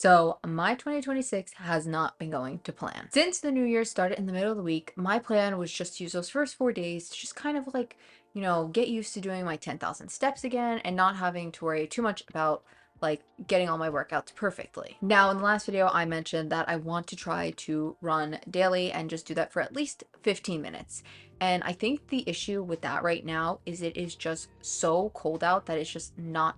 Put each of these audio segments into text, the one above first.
So my 2026 has not been going to plan. Since the new year started in the middle of the week, my plan was just to use those first 4 days to just kind of like, get used to doing my 10,000 steps again and not having to worry too much about like getting all my workouts perfectly. Now, in the last video, I mentioned that I want to try to run daily and just do that for at least 15 minutes. And I think the issue with that right now is it is just so cold out that it's just not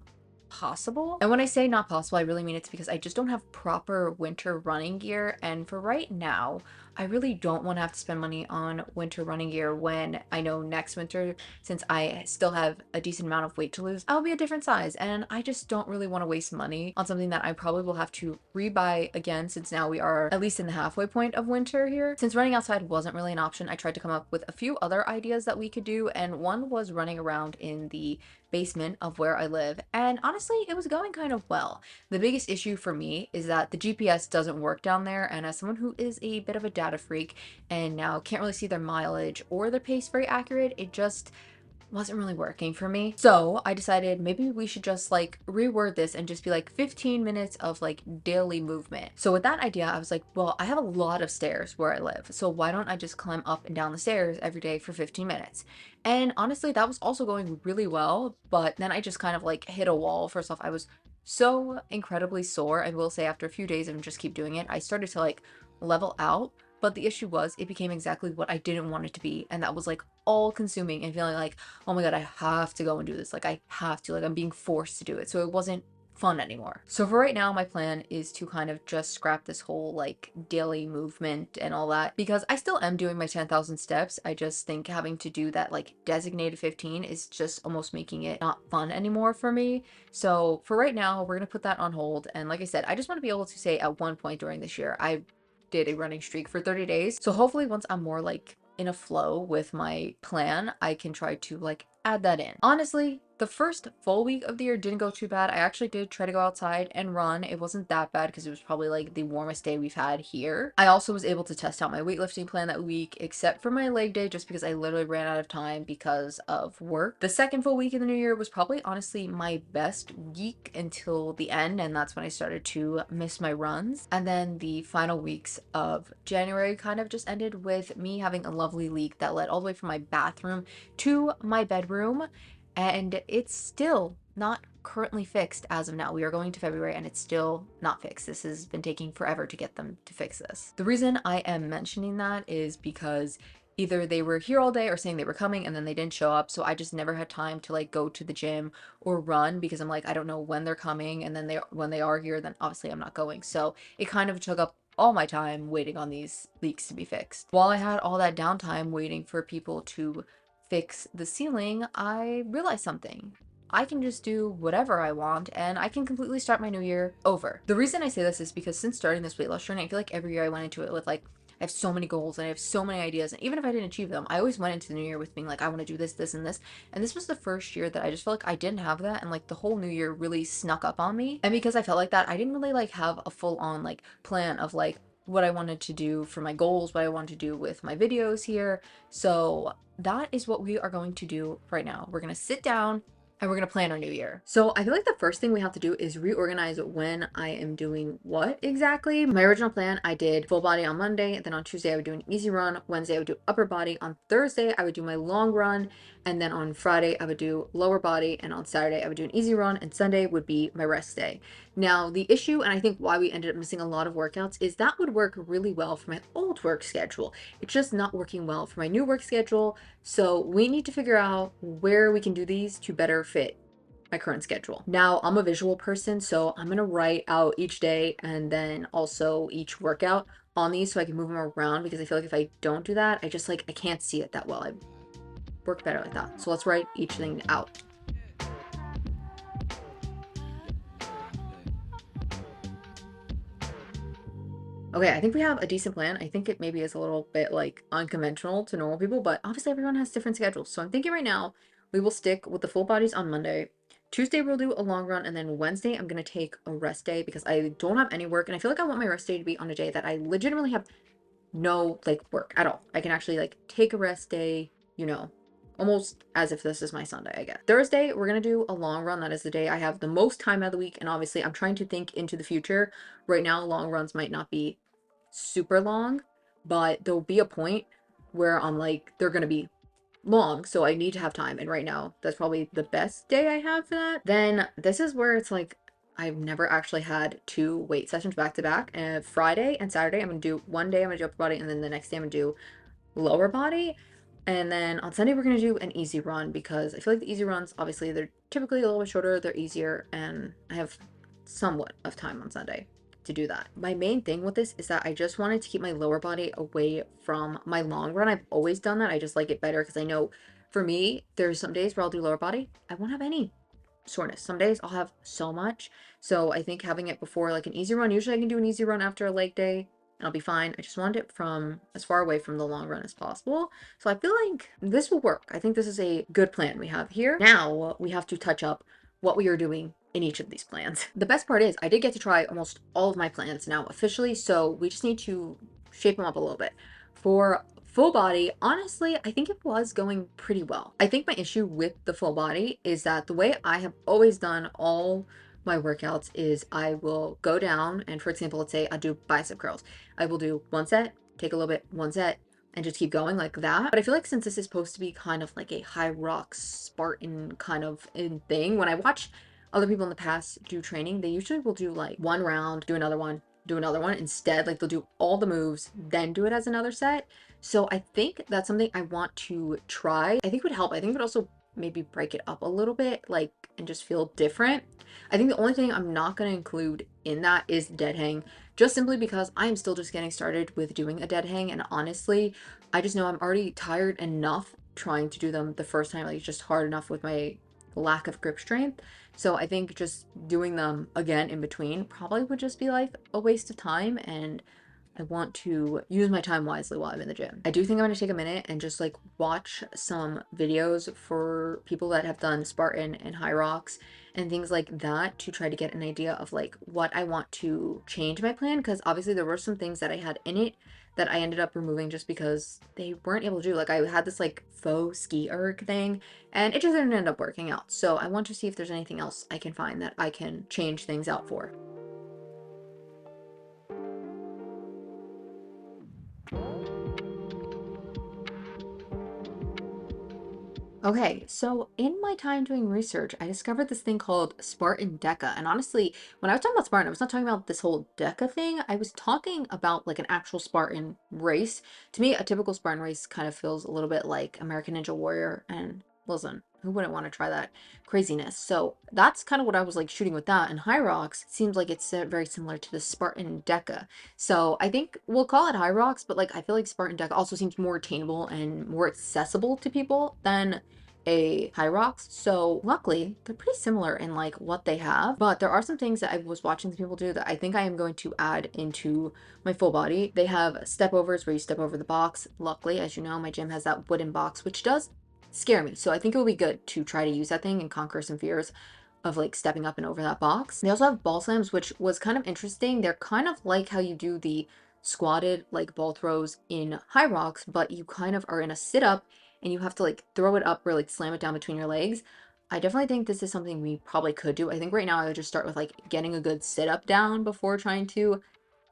possible. And when I say not possible, I really mean it's because I just don't have proper winter running gear. And for right now, I really don't want to have to spend money on winter running gear when I know next winter, since I still have a decent amount of weight to lose, I'll be a different size. And I just don't really want to waste money on something that I probably will have to rebuy again, since now we are at least in the halfway point of winter here. Since running outside wasn't really an option, I tried to come up with a few other ideas that we could do. And one was running around in the basement of where I live, and honestly it was going kind of well. The biggest issue for me is that the GPS doesn't work down there, and as someone who is a bit of a data freak and now can't really see their mileage or their pace very accurate, it just wasn't really working for me. So I decided maybe we should just like reword this and just be like 15 minutes of like daily movement. So with that idea, I was like, well, I have a lot of stairs where I live. So why don't I just climb up and down the stairs every day for 15 minutes? And honestly, that was also going really well. But then I just kind of like hit a wall. First off, I was so incredibly sore. I will say after a few days of just keep doing it, I started to like level out. But the issue was it became exactly what I didn't want it to be. And that was like all consuming and feeling like, oh my God, I have to go and do this. Like I have to, like I'm being forced to do it. So it wasn't fun anymore. So for right now, my plan is to kind of just scrap this whole like daily movement and all that, because I still am doing my 10,000 steps. I just think having to do that like designated 15 is just almost making it not fun anymore for me. So for right now, we're going to put that on hold. And like I said, I just want to be able to say at one point during this year, I did a running streak for 30 days. So hopefully once I'm more like in a flow with my plan, I can try to like add that in. Honestly, the first full week of the year didn't go too bad. I actually did try to go outside and run. It wasn't that bad because it was probably like the warmest day we've had here. I also was able to test out my weightlifting plan that week, except for my leg day, just because I literally ran out of time because of work. The second full week of the new year was probably honestly my best week until the end, and that's when I started to miss my runs. And then the final weeks of January kind of just ended with me having a lovely leak that led all the way from my bathroom to my bedroom, and it's still not currently fixed as of now. We are going to February and it's still not fixed. This has been taking forever to get them to fix this. The reason I am mentioning that is because either they were here all day or saying they were coming and then they didn't show up, so I just never had time to like go to the gym or run because I'm like, I don't know when they're coming, and then when they are here, then obviously I'm not going. So it kind of took up all my time waiting on these leaks to be fixed. While I had all that downtime waiting for people to fix the ceiling, I realized something. I can just do whatever I want and I can completely start my new year over. The reason I say this is because since starting this weight loss journey, I feel like every year I went into it with like, I have so many goals and I have so many ideas. And even if I didn't achieve them, I always went into the new year with being like, I want to do this, this, and this. And this was the first year that I just felt like I didn't have that. And like the whole new year really snuck up on me. And because I felt like that, I didn't really like have a full on like plan of like what I wanted to do for my goals, what I wanted to do with my videos here. So that is what we are going to do right now. We're going to sit down and we're going to plan our new year. So I feel like the first thing we have to do is reorganize when I am doing what exactly. My original plan, I did full body on Monday, then on Tuesday I would do an easy run, Wednesday I would do upper body, on Thursday I would do my long run, and then on Friday I would do lower body, and on Saturday I would do an easy run, and Sunday would be my rest day. Now the issue, and I think why we ended up missing a lot of workouts, is that would work really well for my old work schedule. It's just not working well for my new work schedule. So we need to figure out where we can do these to better fit my current schedule. Now, I'm a visual person, so I'm gonna write out each day and then also each workout on these so I can move them around, because I feel like if I don't do that, I just like, I can't see it that well. I work better like that. So let's write each thing out. Okay, I think we have a decent plan. I think it maybe is a little bit like unconventional to normal people, but obviously everyone has different schedules. So I'm thinking right now we will stick with the full bodies on Monday. Tuesday we'll do a long run, and then Wednesday I'm gonna take a rest day because I don't have any work, and I feel like I want my rest day to be on a day that I legitimately have no like work at all. I can actually like take a rest day, almost as if this is my Sunday, I guess. Thursday, we're gonna do a long run. That is the day I have the most time out of the week, and obviously I'm trying to think into the future. Right now, long runs might not be super long, but there'll be a point where I'm like, they're gonna be long, so I need to have time. And right now, that's probably the best day I have for that. Then this is where it's like, I've never actually had 2 weight sessions back to back. And Friday and Saturday, I'm gonna do one day, I'm gonna do upper body, and then the next day, I'm gonna do lower body. And then on Sunday, we're gonna do an easy run because I feel like the easy runs, obviously, they're typically a little bit shorter, they're easier, and I have somewhat of time on Sunday to do that. My main thing with this is that I just wanted to keep my lower body away from my long run. I've always done that. I just like it better because I know for me, there's some days where I'll do lower body. I won't have any soreness. Some days I'll have so much. So I think having it before like an easy run, usually I can do an easy run after a leg day and I'll be fine. I just want it from as far away from the long run as possible. So I feel like this will work. I think this is a good plan we have here. Now we have to touch up what we are doing in each of these plans. The best part is I did get to try almost all of my plans now officially, so we just need to shape them up a little bit. For full body, honestly, I think it was going pretty well. I think my issue with the full body is that the way I have always done all my workouts is I will go down and, for example, let's say I do bicep curls. I will do one set, take a little bit, one set, and just keep going like that. But I feel like since this is supposed to be kind of like a high rock Spartan kind of thing, when I watch other people in the past do training, they usually will do like one round, do another one, do another one. Instead, like they'll do all the moves, then do it as another set. So I think that's something I want to try. I think would help. I think it would also maybe break it up a little bit, like, and just feel different. I think the only thing I'm not going to include in that is dead hang, just simply because I am still just getting started with doing a dead hang. And honestly, I just know I'm already tired enough trying to do them the first time. Like, it's just hard enough with my lack of grip strength. So I think just doing them again in between probably would just be like a waste of time, and I want to use my time wisely while I'm in the gym. I do think I'm going to take a minute and just like watch some videos for people that have done Spartan and High Rocks and things like that to try to get an idea of like what I want to change my plan, because obviously there were some things that I had in it that I ended up removing just because they weren't able to do. Like I had this like faux ski erg thing and it just didn't end up working out. So I want to see if there's anything else I can find that I can change things out for. Okay, so in my time doing research, I discovered this thing called Spartan Deca. And honestly, when I was talking about Spartan, I was not talking about this whole Deca thing. I was talking about like an actual Spartan race. To me, a typical Spartan race kind of feels a little bit like American Ninja Warrior. And listen, who wouldn't want to try that craziness? So that's kind of what I was like shooting with that. And High Rocks seems like it's very similar to the Spartan Deca. So I think we'll call it High Rocks, but like I feel like Spartan Deca also seems more attainable and more accessible to people than a High Rocks. So luckily they're pretty similar in like what they have, but there are some things that I was watching some people do that I think I am going to add into my full body. They have step overs where you step over the box. Luckily, as you know, my gym has that wooden box, which does scare me. So I think it would be good to try to use that thing and conquer some fears of like stepping up and over that box. They also have ball slams, which was kind of interesting. They're kind of like how you do the squatted like ball throws in High Rocks, but you kind of are in a sit up and you have to like throw it up or like slam it down between your legs. I definitely think this is something we probably could do. I think right now I would just start with like getting a good sit up down before trying to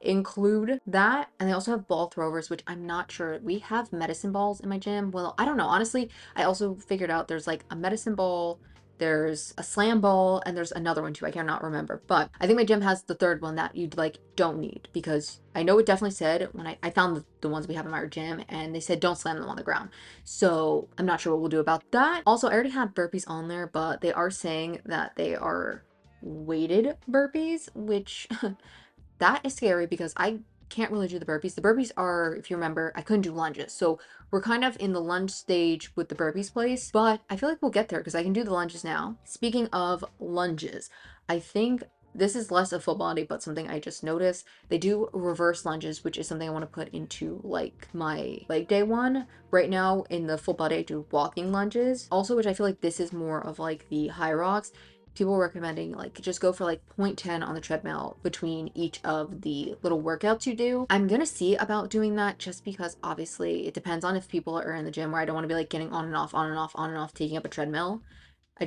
include that. And they also have ball throwers, which I'm not sure. We have medicine balls in my gym. Well, I don't know. Honestly, I also figured out there's like a medicine ball, there's a slam ball, and there's another one too. I cannot remember. But I think my gym has the third one that you like don't need, because I know it definitely said when I found the ones we have in our gym and they said don't slam them on the ground. So I'm not sure what we'll do about that. Also, I already had burpees on there, but they are saying that they are weighted burpees, which that is scary because I can't really do the burpees. The burpees are, if you remember, I couldn't do lunges. So we're kind of in the lunge stage with the burpees place, but I feel like we'll get there because I can do the lunges now. Speaking of lunges, I think this is less of full body, but something I just noticed. They do reverse lunges, which is something I want to put into like my leg day one. Right now in the full body, I do walking lunges. Also, which I feel like this is more of like the High Rocks, people were recommending like just go for like 0.10 on the treadmill between each of the little workouts you do. I'm gonna see about doing that just because obviously it depends on if people are in the gym where I don't want to be like getting on and off, on and off, on and off, taking up a treadmill. I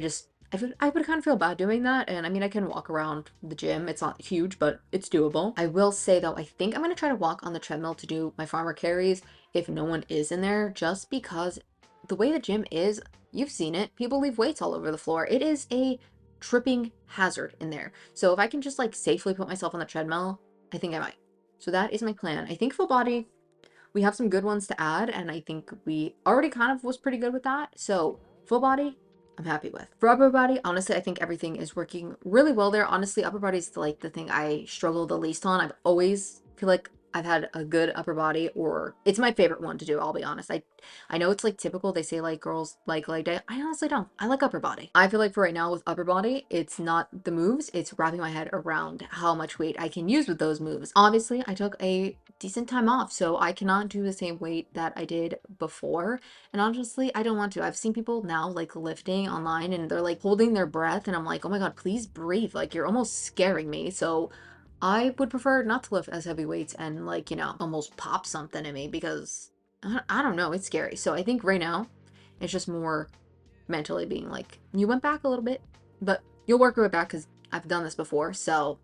would kind of feel bad doing that. And I mean, I can walk around the gym. It's not huge, but it's doable. I will say though, I think I'm going to try to walk on the treadmill to do my farmer carries if no one is in there, just because the way the gym is, you've seen it. People leave weights all over the floor. It is a tripping hazard in there. So if I can just like safely put myself on the treadmill, I think I might. So that is my plan. I think full body, we have some good ones to add, and I think we already kind of was pretty good with that. So full body, I'm happy with. For upper body, honestly, I think everything is working really well there. Honestly, upper body is like the thing I struggle the least on. I've always feel like I've had a good upper body, or it's my favorite one to do, I'll be honest. I know it's like typical, they say like girls like leg day. I honestly don't. I like upper body. I feel like for right now with upper body, it's not the moves, it's wrapping my head around how much weight I can use with those moves. Obviously, I took a decent time off, so I cannot do the same weight that I did before. And honestly, I don't want to. I've seen people now like lifting online and they're like holding their breath, and I'm like, oh my God, please breathe. Like you're almost scaring me. So I would prefer not to lift as heavy weights and like, almost pop something in me because I don't know, it's scary. So I think right now it's just more mentally being like, you went back a little bit, but you'll work your way back because I've done this before. So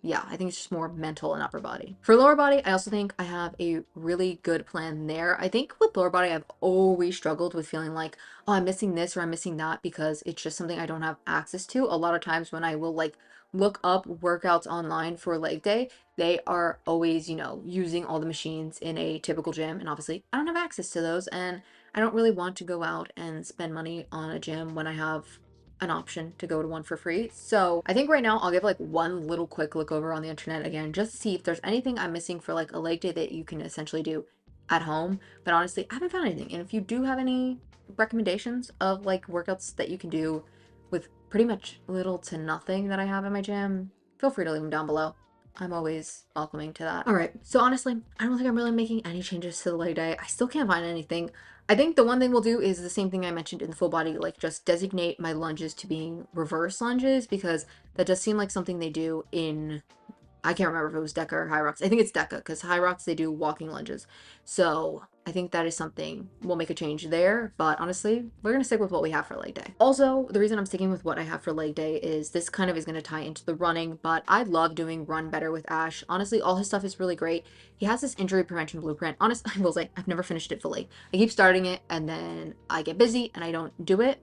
yeah, I think it's just more mental and upper body. For lower body, I also think I have a really good plan there. I think with lower body, I've always struggled with feeling like, oh, I'm missing this or I'm missing that because it's just something I don't have access to. A lot of times when I will like look up workouts online for leg day, they are always, using all the machines in a typical gym. And obviously, I don't have access to those. And I don't really want to go out and spend money on a gym when I have an option to go to one for free. So I think right now I'll give like one little quick look over on the internet again, just to see if there's anything I'm missing for like a leg day that you can essentially do at home. But honestly, I haven't found anything. And if you do have any recommendations of like workouts that you can do with pretty much little to nothing that I have in my gym, feel free to leave them down below. I'm always welcoming to that. All right. So honestly, I don't think I'm really making any changes to the leg day. I still can't find anything. I think the one thing we'll do is the same thing I mentioned in the full body, like just designate my lunges to being reverse lunges because that does seem like something they do in, I can't remember if it was Deca or High Rocks. I think it's Deca because High Rocks, they do walking lunges. So I think that is something we'll make a change there. But honestly, we're going to stick with what we have for leg day. Also, the reason I'm sticking with what I have for leg day is this kind of is going to tie into the running, but I love doing Run Better with Ash. Honestly, all his stuff is really great. He has this injury prevention blueprint. Honestly, I will say I've never finished it fully. I keep starting it and then I get busy and I don't do it.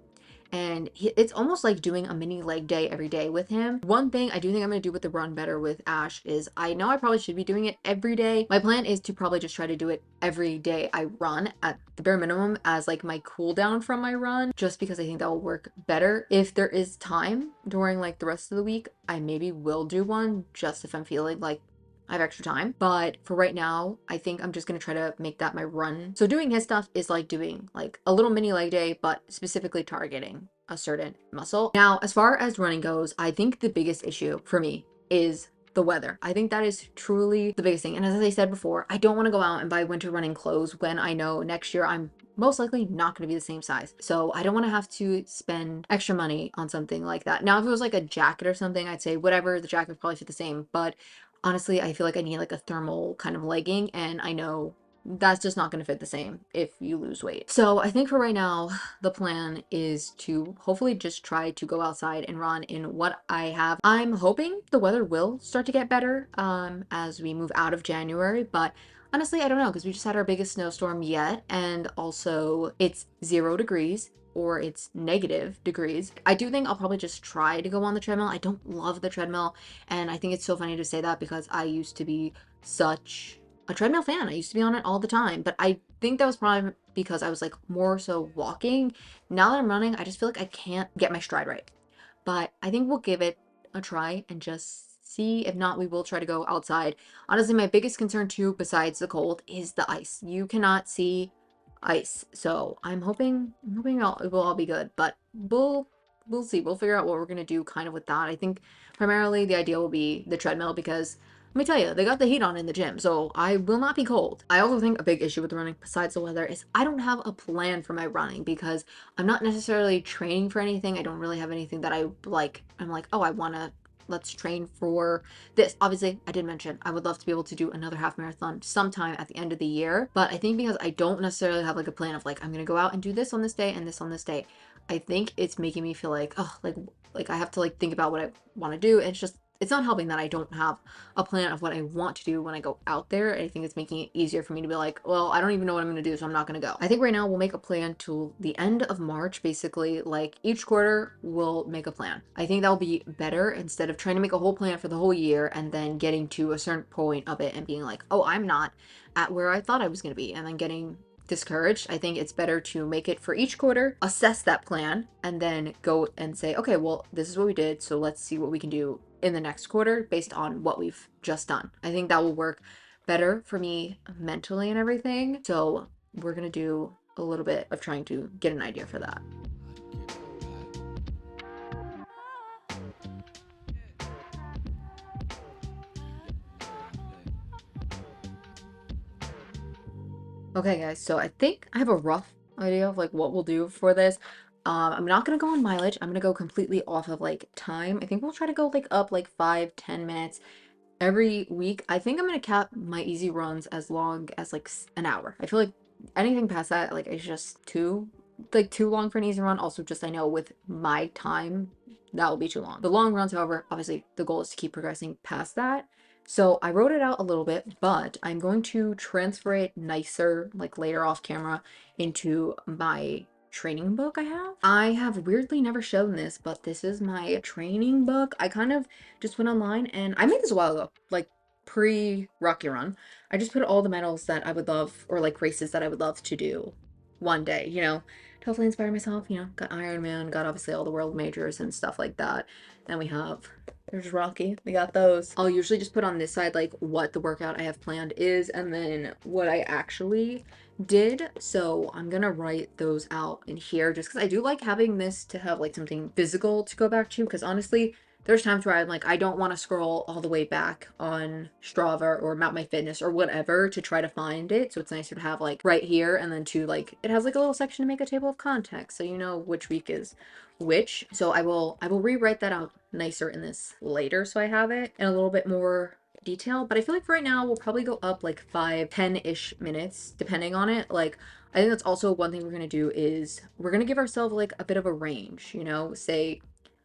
And it's almost like doing a mini leg day every day with him. One thing I do think I'm going to do with the Run Better with Ash is I know I probably should be doing it every day. My plan is to probably just try to do it every day I run at the bare minimum as like my cool down from my run, just because I think that will work better. If there is time during like the rest of the week, I maybe will do one just if I'm feeling like I have extra time. But for right now, I think I'm just going to try to make that my run. So doing his stuff is like doing like a little mini leg day, but specifically targeting a certain muscle. Now, as far as running goes, I think the biggest issue for me is the weather. I think that is truly the biggest thing. And as I said before, I don't want to go out and buy winter running clothes when I know next year I'm most likely not going to be the same size. So I don't want to have to spend extra money on something like that. Now, if it was like a jacket or something, I'd say whatever, the jacket would probably fit the same. But honestly, I feel like I need like a thermal kind of legging, and I know that's just not going to fit the same if you lose weight. So I think for right now, the plan is to hopefully just try to go outside and run in what I have. I'm hoping the weather will start to get better as we move out of January, but honestly, I don't know because we just had our biggest snowstorm yet, and also it's 0 degrees or it's negative degrees. I do think I'll probably just try to go on the treadmill. I don't love the treadmill, and I think it's so funny to say that because I used to be such a treadmill fan. I used to be on it all the time, but I think that was probably because I was like more so walking. Now that I'm running, I just feel like I can't get my stride right. But I think we'll give it a try and just see. If not, we will try to go outside. Honestly, my biggest concern too, besides the cold, is the ice. You cannot see ice. So I'm hoping it will all be good, but we'll see. We'll figure out what we're gonna do kind of with that. I think primarily the idea will be the treadmill because let me tell you, they got the heat on in the gym, so I will not be cold. I also think a big issue with running, besides the weather, is I don't have a plan for my running because I'm not necessarily training for anything. I don't really have anything that I like. I'm like, oh, I want to, let's train for this. Obviously, I did mention I would love to be able to do another half marathon sometime at the end of the year, but I think because I don't necessarily have like a plan of like, I'm going to go out and do this on this day and this on this day, I think it's making me feel like, oh, like I have to like think about what I want to do. And it's just, it's not helping that I don't have a plan of what I want to do when I go out there. I think it's making it easier for me to be like, well, I don't even know what I'm going to do, so I'm not going to go. I think right now we'll make a plan to the end of March, basically. Like each quarter we'll make a plan. I think that'll be better instead of trying to make a whole plan for the whole year and then getting to a certain point of it and being like, oh, I'm not at where I thought I was going to be, and then getting discouraged. I think it's better to make it for each quarter, assess that plan, and then go and say, okay, well, this is what we did, so let's see what we can do in the next quarter based on what we've just done. I think that will work better for me mentally and everything. So we're gonna do a little bit of trying to get an idea for that. Okay, guys, so I think I have a rough idea of like what we'll do for this. I'm not gonna go on mileage. I'm gonna go completely off of like time. I think we'll try to go like up like 5-10 minutes every week. I think I'm gonna cap my easy runs as long as like an hour. I feel like anything past that, like it's just too long for an easy run. Also, just I know with my time, that will be too long. The long runs, however, obviously the goal is to keep progressing past that. So I wrote it out a little bit, but I'm going to transfer it nicer, like later off camera, into my training book I have weirdly never shown this, but this is my training book. I kind of just went online and I made this a while ago, like pre Rocky Run. I just put all the medals that I would love, or like races that I would love to do one day, to hopefully inspire myself. Got Ironman, got obviously all the world majors and stuff like that. Then we have, there's Rocky, we got those. I'll usually just put on this side like what the workout I have planned is and then what I actually did. So I'm gonna write those out in here just because I do like having this to have like something physical to go back to, because honestly there's times where I'm like, I don't want to scroll all the way back on Strava or Map My Fitness or whatever to try to find it. So it's nicer to have like right here, and then to like, it has like a little section to make a table of contacts, so you know which week is which. So I will rewrite that out nicer in this later, so I have it in a little bit more detail. But I feel like for right now we'll probably go up like 5-10-ish minutes depending on it. Like I think that's also one thing we're gonna do is we're gonna give ourselves like a bit of a range, say,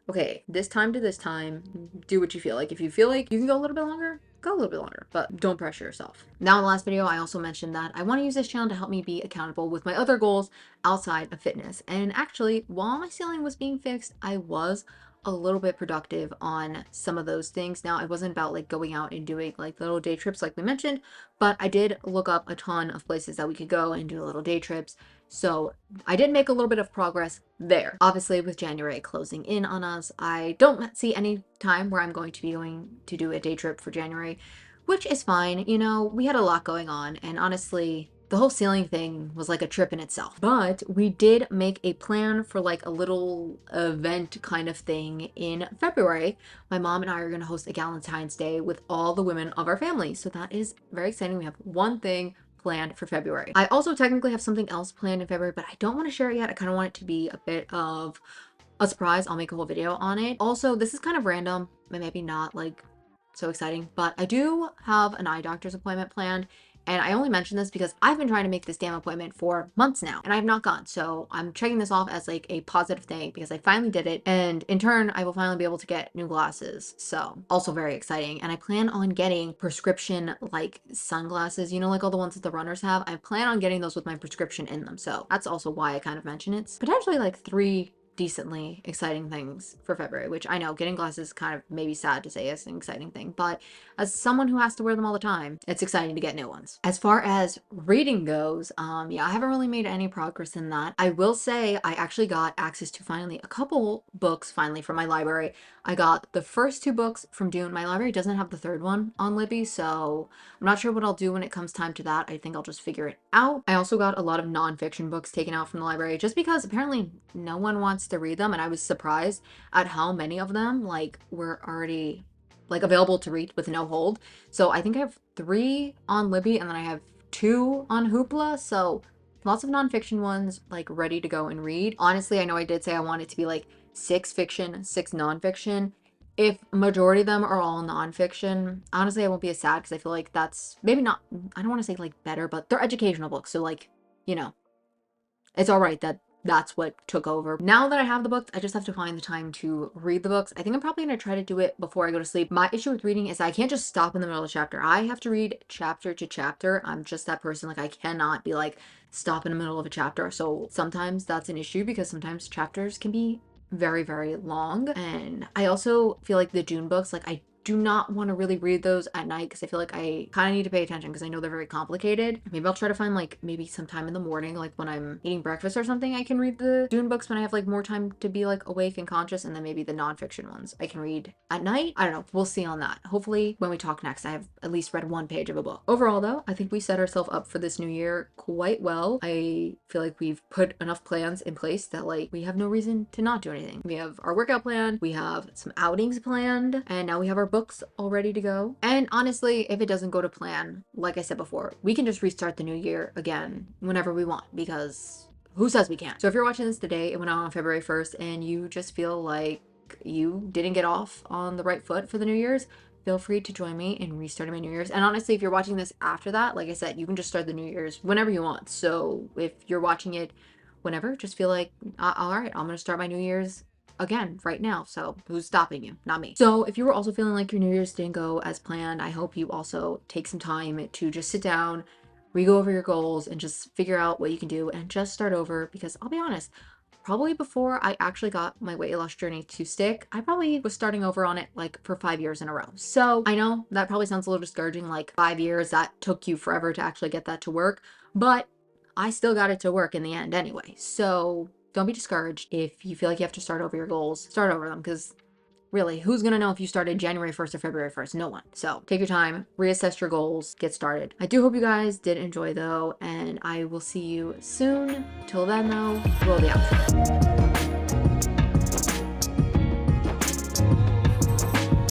okay, this time to this time, do what you feel like. If you feel like you can go a little bit longer, go a little bit longer, but don't pressure yourself. Now, in the last video, I also mentioned that I want to use this channel to help me be accountable with my other goals outside of fitness. And actually, while my ceiling was being fixed, I was a little bit productive on some of those things. Now, it wasn't about like going out and doing like little day trips like we mentioned, but I did look up a ton of places that we could go and do little day trips. So I did make a little bit of progress there. Obviously, with January closing in on us, I don't see any time where I'm going to be going to do a day trip for January, which is fine. We had a lot going on, and honestly, the whole ceiling thing was like a trip in itself. But we did make a plan for like a little event kind of thing in February. My mom and I are going to host a Valentine's Day with all the women of our family. So that is very exciting. We have one thing planned for February. I also technically have something else planned in February, but I don't want to share it yet. I kind of want it to be a bit of a surprise. I'll make a whole video on it. Also, this is kind of random, maybe not like so exciting, but I do have an eye doctor's appointment planned. And I only mention this because I've been trying to make this damn appointment for months now and I have not gone. So I'm checking this off as like a positive thing because I finally did it. And in turn, I will finally be able to get new glasses. So also very exciting. And I plan on getting prescription like sunglasses, like all the ones that the runners have. I plan on getting those with my prescription in them. So that's also why I kind of mention it. It's potentially like 3 decently exciting things for February, which I know getting glasses kind of maybe sad to say is an exciting thing, but as someone who has to wear them all the time, it's exciting to get new ones. As far as reading goes, yeah, I haven't really made any progress in that. I will say I actually got access to finally a couple books finally from my library. I got the first 2 books from Dune. My library doesn't have the third one on Libby, so I'm not sure what I'll do when it comes time to that. I think I'll just figure it out. I also got a lot of nonfiction books taken out from the library just because apparently no one wants to read them, and I was surprised at how many of them like were already like available to read with no hold. So I think I have 3 on Libby, and then I have 2 on Hoopla. So lots of nonfiction ones like ready to go and read. Honestly, I know I did say I want it to be like 6 fiction, 6 nonfiction. If majority of them are all nonfiction, honestly, I won't be as sad because I feel like that's maybe not, I don't want to say like better, but they're educational books. So like, you know, it's all right that that's what took over. Now that I have the books, I just have to find the time to read the books. I think I'm probably going to try to do it before I go to sleep. My issue with reading is I can't just stop in the middle of the chapter. I have to read chapter to chapter. I'm just that person. Like, I cannot be like, stop in the middle of a chapter. So sometimes that's an issue because sometimes chapters can be very, very long. And I also feel like the Dune books, like, I do not want to really read those at night because I feel like I kind of need to pay attention because I know they're very complicated. Maybe I'll try to find like maybe sometime in the morning, like when I'm eating breakfast or something, I can read the Dune books when I have like more time to be like awake and conscious, and then maybe the nonfiction ones I can read at night. I don't know. We'll see on that. Hopefully when we talk next, I have at least read 1 page of a book. Overall though, I think we set ourselves up for this new year quite well. I feel like we've put enough plans in place that like we have no reason to not do anything. We have our workout plan, we have some outings planned, and now we have our books all ready to go. And honestly, if it doesn't go to plan, like I said before, we can just restart the new year again whenever we want, because who says we can't? So if you're watching this today, it went out on February 1st, and you just feel like you didn't get off on the right foot for the New Year's, feel free to join me in restarting my New Year's. And honestly, if you're watching this after that, like I said, you can just start the New Year's whenever you want. So if you're watching it whenever, just feel like, all right, I'm gonna start my New Year's again right now. So who's stopping you? Not me. So if you were also feeling like your New Year's didn't go as planned, I hope you also take some time to just sit down, re-go over your goals, and just figure out what you can do and just start over. Because I'll be honest, probably before I actually got my weight loss journey to stick, I probably was starting over on it like for 5 years in a row. So I know that probably sounds a little discouraging, like 5 years, that took you forever to actually get that to work, but I still got it to work in the end anyway. So don't be discouraged. If you feel like you have to start over your goals, start over them, because really, who's gonna know if you started January 1st or February 1st? No one. So take your time, reassess your goals, get started. I do hope you guys did enjoy though, and I will see you soon. Till then though, roll the outro.